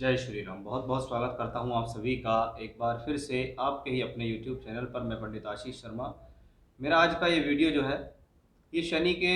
जय श्री राम। बहुत बहुत स्वागत करता हूं आप सभी का एक बार फिर से आपके ही अपने YouTube चैनल पर। मैं पंडित आशीष शर्मा। मेरा आज का ये वीडियो जो है ये शनि के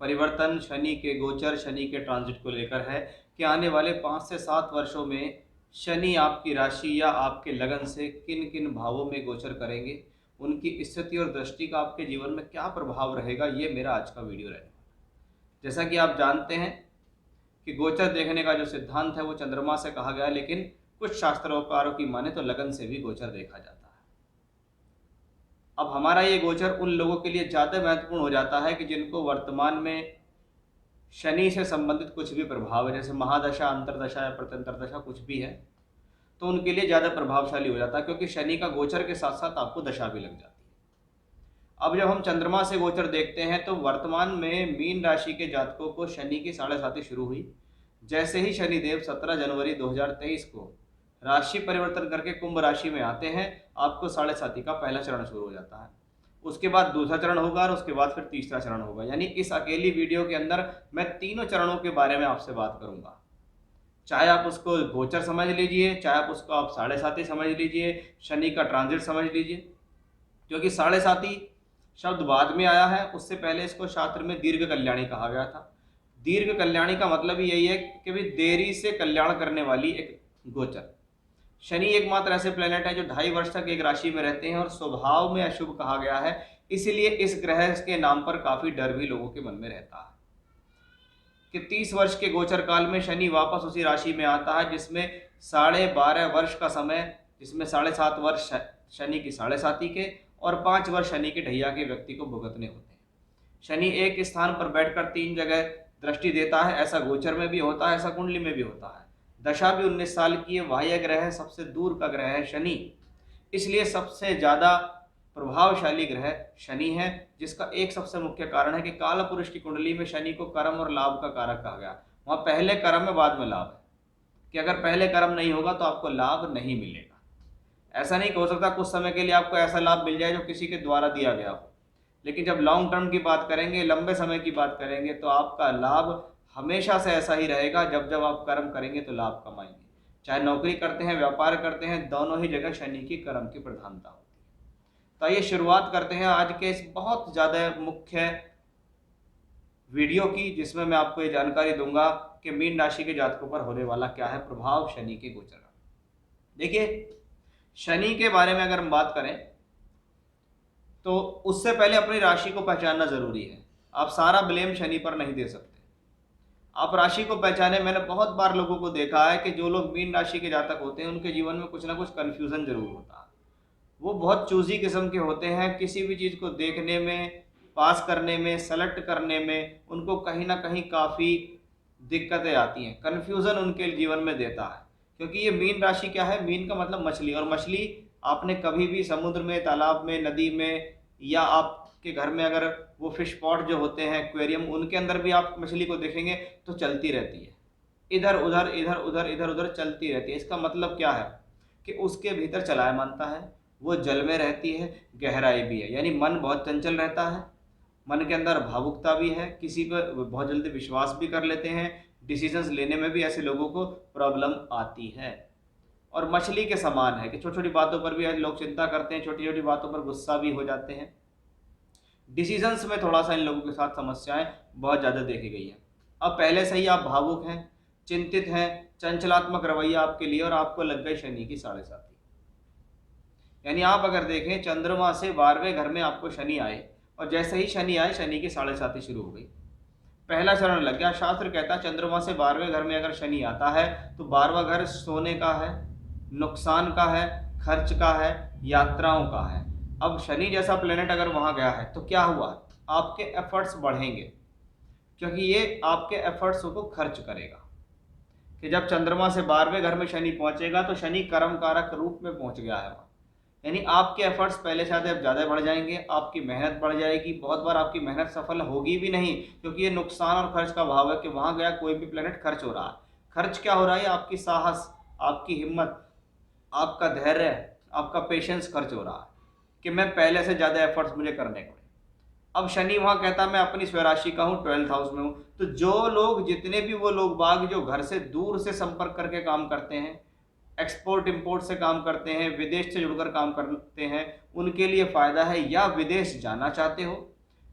परिवर्तन, शनि के गोचर, शनि के ट्रांजिट को लेकर है कि आने वाले 5 से 7 वर्षों में शनि आपकी राशि या आपके लगन से किन किन भावों में गोचर करेंगे, उनकी स्थिति और दृष्टि का आपके जीवन में क्या प्रभाव रहेगा, ये मेरा आज का वीडियो रहेगा। जैसा कि आप जानते हैं कि गोचर देखने का जो सिद्धांत है वो चंद्रमा से कहा गया है, लेकिन कुछ शास्त्रोकारों की माने तो लगन से भी गोचर देखा जाता है। अब हमारा ये गोचर उन लोगों के लिए ज़्यादा महत्वपूर्ण हो जाता है कि जिनको वर्तमान में शनि से संबंधित कुछ भी प्रभाव है, जैसे महादशा, अंतरदशा या प्रत्यंतर दशा कुछ भी है, तो उनके लिए ज़्यादा प्रभावशाली हो जाता है, क्योंकि शनि का गोचर के साथ साथ आपको दशा भी लग जाती है। अब जब हम चंद्रमा से गोचर देखते हैं तो वर्तमान में मीन राशि के जातकों को शनि की साढ़े साती शुरू हुई। जैसे ही शनिदेव 17 जनवरी 2023 को राशि परिवर्तन करके कुंभ राशि में आते हैं, आपको साढ़े साती का पहला चरण शुरू हो जाता है। उसके बाद दूसरा चरण होगा और उसके बाद फिर तीसरा चरण होगा। यानी इस अकेली वीडियो के अंदर मैं तीनों चरणों के बारे में आपसे बात करूंगा। चाहे आप उसको गोचर समझ लीजिए, चाहे आप उसको आप साढ़े साती समझ लीजिए, शनि का ट्रांजिट समझ लीजिए। क्योंकि साढ़े साती शब्द बाद में आया है, उससे पहले इसको शास्त्र में दीर्घ कल्याणी कहा गया था। दीर्घ कल्याणी का मतलब ही यही है कि भी देरी से कल्याण करने वाली एक गोचर। शनि एकमात्र ऐसे प्लेनेट है जो 2.5 वर्ष तक एक राशि में रहते हैं और स्वभाव में अशुभ कहा गया है। इसीलिए इस ग्रह के नाम पर काफी डर भी लोगों के मन में रहता है कि 30 वर्ष के गोचर काल में शनि वापस उसी राशि में आता है जिसमें 12.5 वर्ष का समय, जिसमें 7.5 वर्ष शनि की साढ़े साती के और 5 वर्ष शनि के ढैया के व्यक्ति को भुगतने होते हैं। शनि एक स्थान पर बैठकर 3 जगह दृष्टि देता है, ऐसा गोचर में भी होता है, ऐसा कुंडली में भी होता है। दशा भी 19 साल की है। बाह्य ग्रह है, सबसे दूर का ग्रह है शनि, इसलिए सबसे ज़्यादा प्रभावशाली ग्रह शनि है, जिसका एक सबसे मुख्य कारण है कि काल पुरुष की कुंडली में शनि को कर्म और लाभ का कारक कहा गया। वहाँ पहले कर्म है, बाद में लाभ है, कि अगर पहले कर्म नहीं होगा तो आपको लाभ नहीं मिलेगा। ऐसा नहीं हो सकता कुछ समय के लिए आपको ऐसा लाभ मिल जाए जो किसी के द्वारा दिया गया हो, लेकिन जब लॉन्ग टर्म की बात करेंगे, लंबे समय की बात करेंगे, तो आपका लाभ हमेशा से ऐसा ही रहेगा। जब जब आप कर्म करेंगे तो लाभ कमाएंगे। चाहे नौकरी करते हैं, व्यापार करते हैं, दोनों ही जगह शनि की कर्म की प्रधानता होती है। तो आइए शुरुआत करते हैं आज के इस बहुत ज़्यादा मुख्य वीडियो की, जिसमें मैं आपको ये जानकारी दूंगा कि मीन राशि के जातकों पर होने वाला क्या है प्रभाव शनि के गोचर का। देखिए, शनि के बारे में अगर हम बात करें तो उससे पहले अपनी राशि को पहचानना जरूरी है। आप सारा ब्लेम शनि पर नहीं दे सकते। आप राशि को पहचाने। मैंने बहुत बार लोगों को देखा है कि जो लोग मीन राशि के जातक होते हैं उनके जीवन में कुछ ना कुछ कन्फ्यूजन जरूर होता है। वो बहुत चूजी किस्म के होते हैं। किसी भी चीज़ को देखने में, पास करने में, सेलेक्ट करने में उनको कहीं ना कहीं काफ़ी दिक्कतें आती हैं। कन्फ्यूज़न उनके जीवन में देता है, क्योंकि ये मीन राशि क्या है? मीन का मतलब मछली, और मछली आपने कभी भी समुद्र में, तालाब में, नदी में, या आपके घर में अगर वो फिश पॉट जो होते हैं, एक्वेरियम, उनके अंदर भी आप मछली को देखेंगे तो चलती रहती है, इधर उधर इधर उधर इधर उधर चलती रहती है। इसका मतलब क्या है कि उसके भीतर चलायमानता है, वो जल में रहती है, गहराई भी है। यानी मन बहुत चंचल रहता है, मन के अंदर भावुकता भी है, किसी पर बहुत जल्दी विश्वास भी कर लेते हैं, डिसीजंस लेने में भी ऐसे लोगों को प्रॉब्लम आती है। और मछली के समान है कि छोटी छोटी बातों पर भी लोग चिंता करते हैं, छोटी छोटी बातों पर गुस्सा भी हो जाते हैं। डिसीजंस में थोड़ा सा इन लोगों के साथ समस्याएं बहुत ज़्यादा देखी गई हैं। अब पहले से ही आप भावुक हैं, चिंतित हैं, चंचलात्मक रवैया आपके लिए, और आपको लग गई शनि की साढ़े साती। यानी आप अगर देखें, चंद्रमा से 12वें घर में आपको शनि आए, और जैसे ही शनि आए शनि की साढ़े साती शुरू हो गई, पहला चरण लग गया। शास्त्र कहता है चंद्रमा से 12वें घर में अगर शनि आता है तो 12वां घर सोने का है, नुकसान का है, खर्च का है, यात्राओं का है। अब शनि जैसा प्लेनेट अगर वहां गया है तो क्या हुआ? आपके एफर्ट्स बढ़ेंगे, क्योंकि ये आपके एफर्ट्स को खर्च करेगा। कि जब चंद्रमा से 12वें घर में शनि पहुंचेगा तो शनि कर्म कारक रूप में पहुंच गया है वहां। यानी आपके एफर्ट्स पहले से ज़्यादा बढ़ जाएंगे, आपकी मेहनत बढ़ जाएगी। बहुत बार आपकी मेहनत सफल होगी भी नहीं, क्योंकि ये नुकसान और खर्च का भाव है कि वहां गया कोई भी प्लेनेट खर्च हो रहा है। खर्च क्या हो रहा है? आपकी साहस, आपकी हिम्मत, आपका धैर्य, आपका पेशेंस खर्च हो रहा है कि मैं पहले से ज़्यादा एफर्ट्स मुझे करने पड़े। अब शनि वहाँ कहता मैं अपनी स्वराशि का हूँ, 12th हाउस में हूँ, तो जो लोग, जितने भी वो लोग बाग जो घर से दूर से संपर्क करके काम करते हैं, एक्सपोर्ट इंपोर्ट से काम करते हैं, विदेश से जुड़कर काम करते हैं, उनके लिए फ़ायदा है। या विदेश जाना चाहते हो,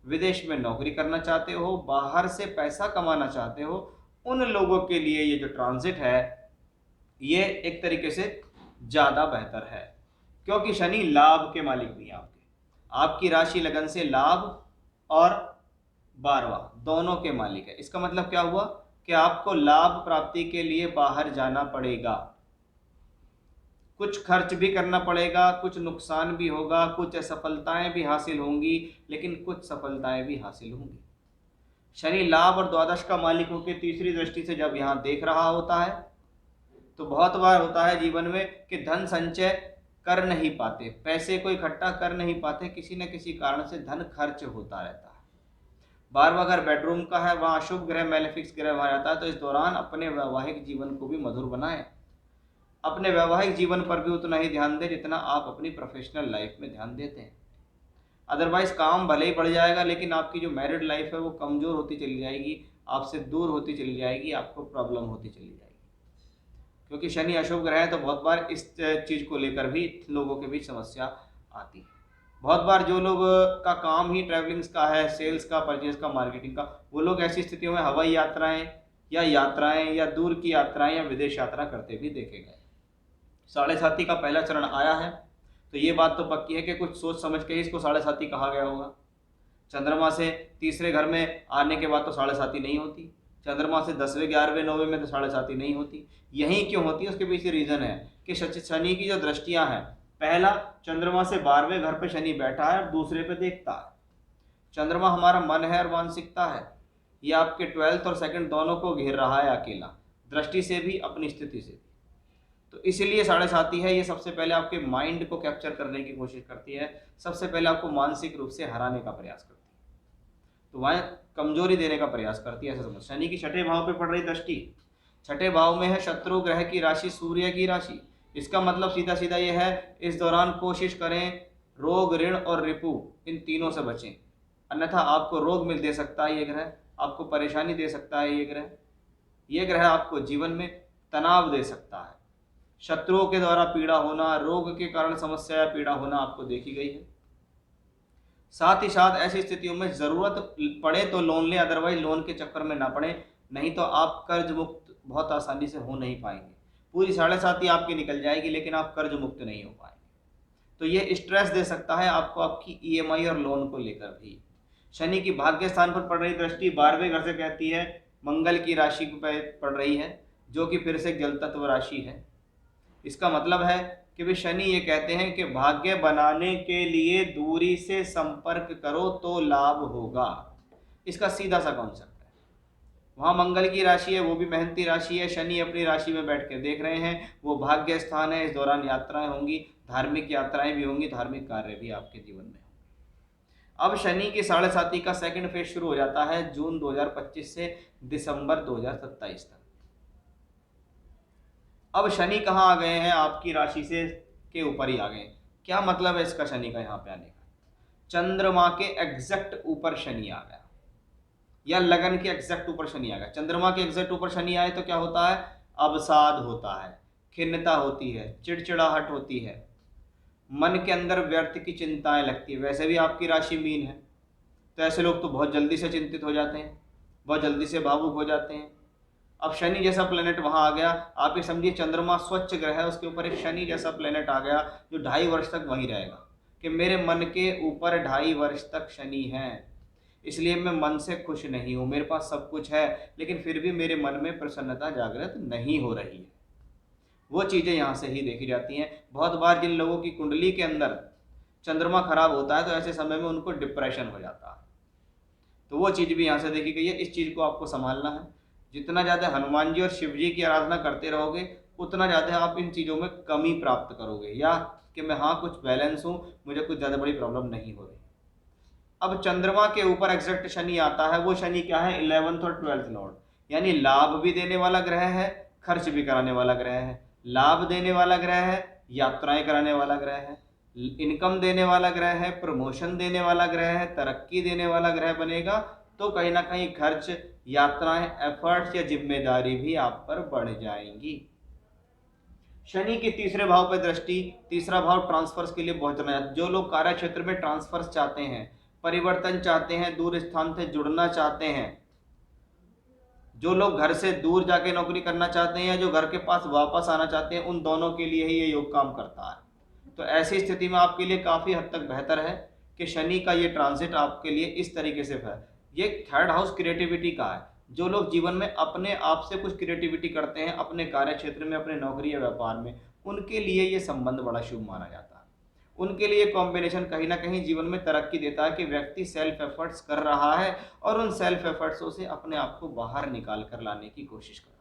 विदेश में नौकरी करना चाहते हो, बाहर से पैसा कमाना चाहते हो, उन लोगों के लिए ये जो ट्रांजिट है ये एक तरीके से ज़्यादा बेहतर है, क्योंकि शनि लाभ के मालिक भी हैं आपकी राशि लगन से लाभ और 12वां दोनों के मालिक है। इसका मतलब क्या हुआ कि आपको लाभ प्राप्ति के लिए बाहर जाना पड़ेगा, कुछ खर्च भी करना पड़ेगा, कुछ नुकसान भी होगा, कुछ असफलताएं भी हासिल होंगी, लेकिन कुछ सफलताएं भी हासिल होंगी। शनि लाभ और द्वादश का मालिक होकर तीसरी दृष्टि से जब यहाँ देख रहा होता है तो बहुत बार होता है जीवन में कि धन संचय कर नहीं पाते, पैसे को इकट्ठा कर नहीं पाते, किसी न किसी कारण से धन खर्च होता रहता है। बार बार अगर बेडरूम का है वहाँ अशुभ ग्रह मैलेफिक्स ग्रह वहाँ जाता है, तो इस दौरान अपने वैवाहिक जीवन को भी मधुर बनाएं। अपने वैवाहिक जीवन पर भी उतना ही ध्यान दें जितना आप अपनी प्रोफेशनल लाइफ में ध्यान देते हैं। अदरवाइज काम भले ही बढ़ जाएगा, लेकिन आपकी जो मैरिड लाइफ है वो कमज़ोर होती चली जाएगी, आपसे दूर होती चली जाएगी, आपको प्रॉब्लम होती चली जाएगी। क्योंकि शनि अशुभ ग्रह है तो बहुत बार इस चीज़ को लेकर भी लोगों के बीच समस्या आती है। बहुत बार जो लोग का काम ही ट्रैवलिंग्स का है, सेल्स का, परचेज का, मार्केटिंग का, वो लोग ऐसी स्थितियों में हवाई यात्राएं या दूर की यात्राएं या विदेश यात्रा करते भी देखे गए। 7.5 का पहला चरण आया है तो ये बात तो पक्की है कि कुछ सोच समझ के ही इसको 7.5 कहा गया होगा। चंद्रमा से तीसरे घर में आने के बाद तो 7.5 नहीं होती, चंद्रमा से 10वें 11वें 9वें में तो 7.5 नहीं होती। यही क्यों होती है उसके पीछे रीज़न है कि शनि की जो दृष्टियां हैं, पहला चंद्रमा से 12वें घर पे शनि बैठा है और दूसरे पे देखता है। चंद्रमा हमारा मन है और मानसिकता है, ये आपके 12th और 2nd दोनों को घेर रहा है अकेला, दृष्टि से भी अपनी स्थिति से भी। तो इसीलिए 7.5 है, ये सबसे पहले आपके माइंड को कैप्चर करने की कोशिश करती है, सबसे पहले आपको मानसिक रूप से हराने का प्रयास करती है, तो वहाँ कमजोरी देने का प्रयास करती है, ऐसा समझ। शनि की 6ठे भाव पे पड़ रही दृष्टि, 6ठे भाव में है शत्रु ग्रह की राशि, सूर्य की राशि। इसका मतलब सीधा सीधा ये है, इस दौरान कोशिश करें रोग, ऋण और रिपु इन तीनों से बचें, अन्यथा आपको रोग मिल दे सकता है ये ग्रह, आपको परेशानी दे सकता है ये ग्रह आपको जीवन में तनाव दे सकता है। शत्रुओं के द्वारा पीड़ा होना, रोग के कारण समस्या या पीड़ा होना आपको देखी गई है। साथ ही साथ ऐसी स्थितियों में ज़रूरत पड़े तो लोन लें, अदरवाइज लोन के चक्कर में ना पड़े, नहीं तो आप कर्ज मुक्त बहुत आसानी से हो नहीं पाएंगे। पूरी 7.5 आपकी निकल जाएगी लेकिन आप कर्ज मुक्त नहीं हो पाएंगे। तो ये स्ट्रेस दे सकता है आपको आपकी ईएमआई और लोन को लेकर भी। शनि की भाग्य स्थान पर पड़ रही दृष्टि 12वें घर से कहती है मंगल की राशि पर पड़ रही है, जो कि फिर से जल तत्व राशि है। इसका मतलब है कि वे शनि ये कहते हैं कि भाग्य बनाने के लिए दूरी से संपर्क करो तो लाभ होगा। इसका सीधा सा कॉन्सेप्ट है। वहाँ मंगल की राशि है, वो भी मेहनती राशि है, शनि अपनी राशि में बैठ कर देख रहे हैं, वो भाग्य स्थान है। इस दौरान यात्राएं होंगी, धार्मिक यात्राएं भी होंगी, धार्मिक कार्य भी आपके जीवन में होंगे। अब शनि की 7.5 का 2nd फेज शुरू हो जाता है जून 2025 से दिसंबर 2027 तक। अब शनि कहाँ आ गए हैं, आपकी राशि से के ऊपर ही आ गए। क्या मतलब है इसका शनि का यहाँ पे आने का? चंद्रमा के एग्जैक्ट ऊपर शनि आ गया, या लगन के एग्जैक्ट ऊपर शनि आ गया। चंद्रमा के एग्जैक्ट ऊपर शनि आए तो क्या होता है? अवसाद होता है, खिन्नता होती है, चिड़चिड़ाहट होती है, मन के अंदर व्यर्थ की चिंताएं लगती है। वैसे भी आपकी राशि मीन है, तो ऐसे लोग तो बहुत जल्दी से चिंतित हो जाते हैं, बहुत जल्दी से भावुक हो जाते हैं। अब शनि जैसा प्लेनेट वहां आ गया, आप ये समझिए चंद्रमा स्वच्छ ग्रह है, उसके ऊपर एक शनि जैसा प्लेनेट आ गया जो 2.5 वर्ष तक वहीं रहेगा कि मेरे मन के ऊपर 2.5 वर्ष तक शनि है, इसलिए मैं मन से खुश नहीं हूँ, मेरे पास सब कुछ है लेकिन फिर भी मेरे मन में प्रसन्नता जागृत नहीं हो रही है। वो चीज़ें यहाँ से ही देखी जाती हैं। बहुत बार जिन लोगों की कुंडली के अंदर चंद्रमा खराब होता है तो ऐसे समय में उनको डिप्रेशन हो जाता है, तो वो चीज़ भी यहाँ से देखी गई है। इस चीज़ को आपको संभालना है। जितना ज़्यादा हनुमान जी और शिव जी की आराधना करते रहोगे उतना ज़्यादा आप इन चीज़ों में कमी प्राप्त करोगे, या कि मैं हाँ कुछ बैलेंस हूँ, मुझे कुछ ज़्यादा बड़ी प्रॉब्लम नहीं हो रही। अब चंद्रमा के ऊपर एग्जैक्ट शनि आता है, वो शनि क्या है? 11th और 12th लॉर्ड, यानी लाभ भी देने वाला ग्रह है, खर्च भी कराने वाला ग्रह है। लाभ देने वाला ग्रह है, यात्राएं कराने वाला ग्रह है, इनकम देने वाला ग्रह है, प्रमोशन देने वाला ग्रह है, तरक्की देने वाला ग्रह बनेगा तो कहीं ना कहीं खर्च, यात्राएं, एफर्ट्स या जिम्मेदारी भी आप पर बढ़ जाएंगी। शनि के तीसरे भाव पर दृष्टि, तीसरा भाव ट्रांसफर्स के लिए बहुत जाना जाता है। जो लोग कार्य क्षेत्र में ट्रांसफर्स चाहते हैं, परिवर्तन चाहते हैं, दूर स्थान से जुड़ना चाहते हैं, जो लोग घर से दूर जाके नौकरी करना चाहते हैं या जो घर के पास वापस आना चाहते हैं, उन दोनों के लिए ही ये योग काम करता है। तो ऐसी स्थिति में आपके लिए काफ़ी हद तक बेहतर है कि शनि का ये ट्रांजिट आपके लिए इस तरीके से है। ये थर्ड हाउस क्रिएटिविटी का है। जो लोग जीवन में अपने आप से कुछ क्रिएटिविटी करते हैं, अपने कार्य क्षेत्र में, अपने नौकरी या व्यापार में, उनके लिए ये संबंध बड़ा शुभ माना जाता है। उनके लिए कॉम्बिनेशन कहीं ना कहीं जीवन में तरक्की देता है कि व्यक्ति सेल्फ एफर्ट्स कर रहा है और उन सेल्फ एफर्ट्सों से अपने आप को बाहर निकाल कर लाने की कोशिश कर रहा है।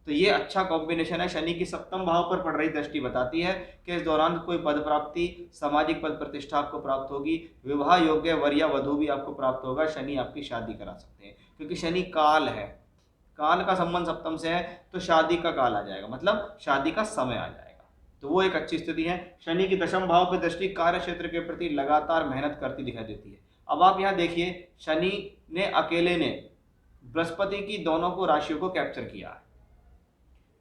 तो ये अच्छा कॉम्बिनेशन है। शनि की सप्तम भाव पर पड़ रही दृष्टि बताती है कि इस दौरान कोई पद प्राप्ति, सामाजिक पद प्रतिष्ठा आपको प्राप्त होगी, विवाह योग्य वर या वधू भी आपको प्राप्त होगा। शनि आपकी शादी करा सकते हैं क्योंकि शनि काल है, काल का संबंध सप्तम से है, तो शादी का काल आ जाएगा, मतलब शादी का समय आ जाएगा। तो वो एक अच्छी स्थिति है। शनि की दशम भाव पर दृष्टि कार्य क्षेत्र के प्रति लगातार मेहनत करती दिखाई देती है। अब आप यहाँ देखिए, शनि ने अकेले ने बृहस्पति की दोनों को राशियों को कैप्चर किया है।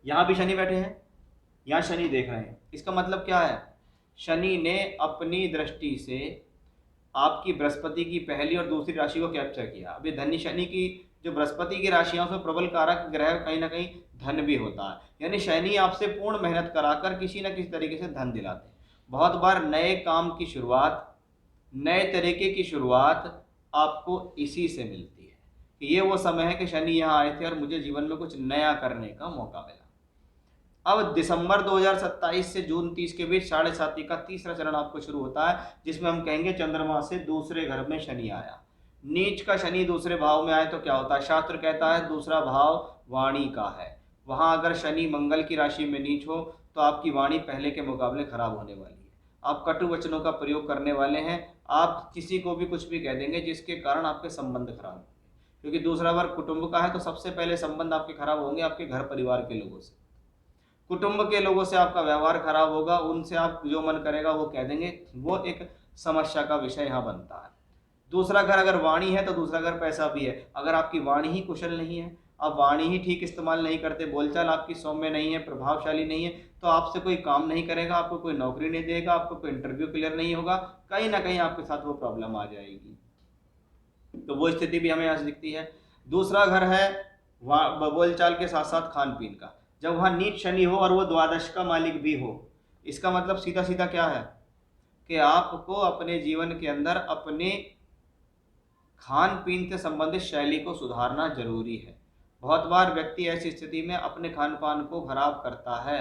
यहाँ भी शनि बैठे हैं, यहाँ शनि देख रहे हैं। इसका मतलब क्या है? शनि ने अपनी दृष्टि से आपकी बृहस्पति की पहली और दूसरी राशि को कैप्चर किया। अभी धन्य शनि की जो बृहस्पति की राशियां उसमें प्रबल कारक ग्रह कहीं ना कहीं धन भी होता है, यानी शनि आपसे पूर्ण मेहनत कराकर किसी न किसी तरीके से धन दिलाते हैं। बहुत बार नए काम की शुरुआत, नए तरीके की शुरुआत आपको इसी से मिलती है कि ये वो समय है कि शनि यहाँ आए थे और मुझे जीवन में कुछ नया करने का मौका मिला। अब दिसंबर 2027 से जून 30 के बीच साढ़े साती का तीसरा चरण आपको शुरू होता है, जिसमें हम कहेंगे चंद्रमा से दूसरे घर में शनि आया। नीच का शनि दूसरे भाव में आए तो क्या होता है? शास्त्र कहता है दूसरा भाव वाणी का है। वहां अगर शनि मंगल की राशि में नीच हो तो आपकी वाणी पहले के मुकाबले खराब होने वाली है। आप कटु वचनों का प्रयोग करने वाले हैं, आप किसी को भी कुछ भी कह देंगे जिसके कारण आपके संबंध खराब होंगे, क्योंकि दूसरा वर्ग कुटुंब का है। तो सबसे पहले संबंध आपके खराब होंगे आपके घर परिवार के लोगों से। कुटुंब के लोगों से आपका व्यवहार खराब होगा, उनसे आप जो मन करेगा वो कह देंगे, वो एक समस्या का विषय यहाँ बनता है। दूसरा घर अगर वाणी है तो दूसरा घर पैसा भी है। अगर आपकी वाणी ही कुशल नहीं है, आप वाणी ही ठीक इस्तेमाल नहीं करते, बोलचाल आपकी सौम्य नहीं है, प्रभावशाली नहीं है, तो आपसे कोई काम नहीं करेगा, आपको कोई नौकरी नहीं देगा, आपको कोई इंटरव्यू क्लियर नहीं होगा, कहीं ना कहीं आपके साथ वो प्रॉब्लम आ जाएगी। तो वो स्थिति भी हमें यहाँ से दिखती है। दूसरा घर है बोलचाल के साथ साथ खान पीन का। जब वहाँ नीच शनि हो और वो द्वादश का मालिक भी हो, इसका मतलब सीधा सीधा क्या है कि आपको अपने जीवन के अंदर अपने खान पीन से संबंधित शैली को सुधारना जरूरी है। बहुत बार व्यक्ति ऐसी स्थिति में अपने खान पान को खराब करता है,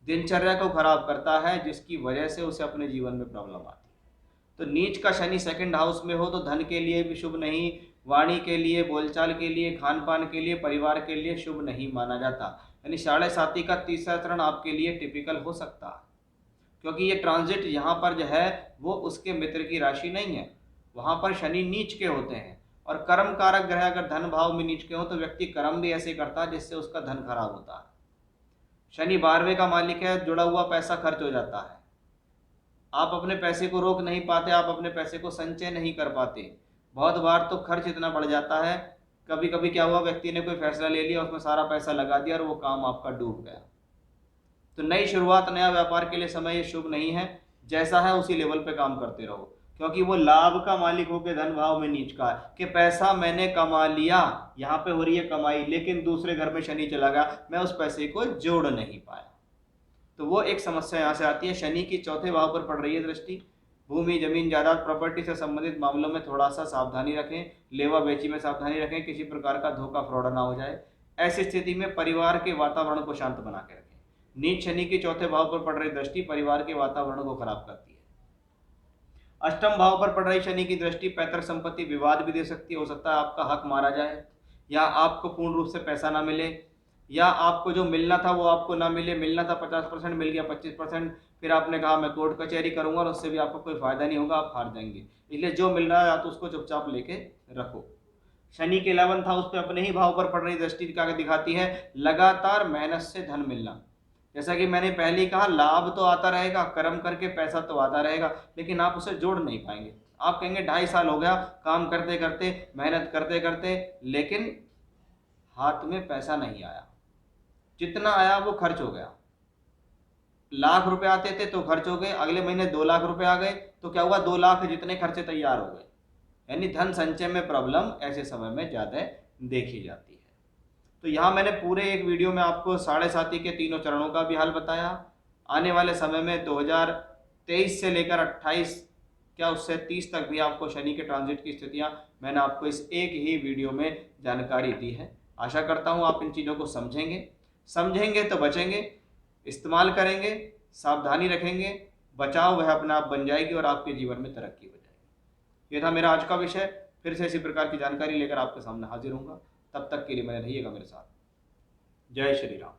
दिनचर्या को खराब करता है, जिसकी वजह से उसे अपने जीवन में प्रॉब्लम आती है। तो नीच का शनि सेकंड हाउस में हो तो धन के लिए भी शुभ नहीं, वाणी के लिए, बोलचाल के लिए, खान पान के लिए, परिवार के लिए शुभ नहीं माना जाता। यानी साढ़े साती का तीसरा चरण आपके लिए टिपिकल हो सकता है, क्योंकि ये ट्रांजिट यहाँ पर जो है वो उसके मित्र की राशि नहीं है, वहाँ पर शनि नीच के होते हैं। और कर्म कारक ग्रह अगर धन भाव में नीच के हो तो व्यक्ति कर्म भी ऐसे करता है जिससे उसका धन खराब होता है। शनि 12वें का मालिक है, जुड़ा हुआ पैसा खर्च हो जाता है, आप अपने पैसे को रोक नहीं पाते, आप अपने पैसे को संचय नहीं कर पाते। बहुत बार तो खर्च इतना बढ़ जाता है, कभी कभी क्या हुआ, व्यक्ति ने कोई फैसला ले लिया, उसमें सारा पैसा लगा दिया और वो काम आपका डूब गया। तो नई शुरुआत, नया व्यापार के लिए समय ये शुभ नहीं है। जैसा है उसी लेवल पे काम करते रहो, क्योंकि वो लाभ का मालिक होकर धन भाव में नीच का है कि पैसा मैंने कमा लिया, यहाँ पे हो रही है कमाई, लेकिन दूसरे घर में शनि चला गया, मैं उस पैसे को जोड़ नहीं पाया। तो वो एक समस्या यहाँ से आती है। शनि की चौथे भाव पर पड़ रही है दृष्टि। भूमि, जमीन, जायदाद, प्रॉपर्टी से संबंधित मामलों में थोड़ा सा सावधानी रखें, लेवा बेची में सावधानी रखें, किसी प्रकार का धोखा फ्रॉड ना हो जाए। ऐसी स्थिति में परिवार के वातावरण को शांत बना के रखें। नीच शनि की चौथे भाव पर पड़ रही दृष्टि परिवार के वातावरण को खराब करती है। अष्टम भाव पर पड़ रही शनि की दृष्टि पैतृक संपत्ति विवाद भी दे सकती है। हो सकता है आपका हक मारा जाए, या आपको पूर्ण रूप से पैसा ना मिले, या आपको जो मिलना था वो आपको ना मिले। मिलना था 50%, मिल गया 25%, फिर आपने कहा मैं कोर्ट कचहरी करूंगा और उससे भी आपको कोई फायदा नहीं होगा, आप हार जाएंगे। इसलिए जो मिल रहा है आप उसको चुपचाप लेके रखो। शनि के 11वें हाउस पे अपने ही भाव पर पड़ रही दृष्टि क्या दिखाती है? लगातार मेहनत से धन मिलना। जैसा कि मैंने पहले ही कहा, लाभ तो आता रहेगा, कर्म करके पैसा तो आता रहेगा, लेकिन आप उसे जोड़ नहीं पाएंगे। आप कहेंगे 2.5 साल हो गया काम करते करते, मेहनत करते करते, लेकिन हाथ में पैसा नहीं आया, जितना आया वो खर्च हो गया। लाख रुपए आते थे तो खर्च हो गए, अगले महीने 2 लाख रुपए आ गए तो क्या हुआ, 2 लाख जितने खर्चे तैयार हो गए। यानी धन संचय में प्रॉब्लम ऐसे समय में ज़्यादा देखी जाती है। तो यहाँ मैंने पूरे एक वीडियो में आपको साढ़े साती के तीनों चरणों का भी हल बताया। आने वाले समय में 2023 से लेकर 28, क्या उससे 30 तक भी आपको शनि के ट्रांजिट की स्थितियाँ मैंने आपको इस एक ही वीडियो में जानकारी दी है। आशा करता हूँ आप इन चीज़ों को समझेंगे तो बचेंगे, इस्तेमाल करेंगे, सावधानी रखेंगे, बचाव वह अपने आप बन जाएगी और आपके जीवन में तरक्की हो जाएगी। ये था मेरा आज का विषय। फिर से इसी प्रकार की जानकारी लेकर आपके सामने हाजिर होऊंगा। तब तक के लिए बने रहिएगा मेरे साथ। जय श्री राम।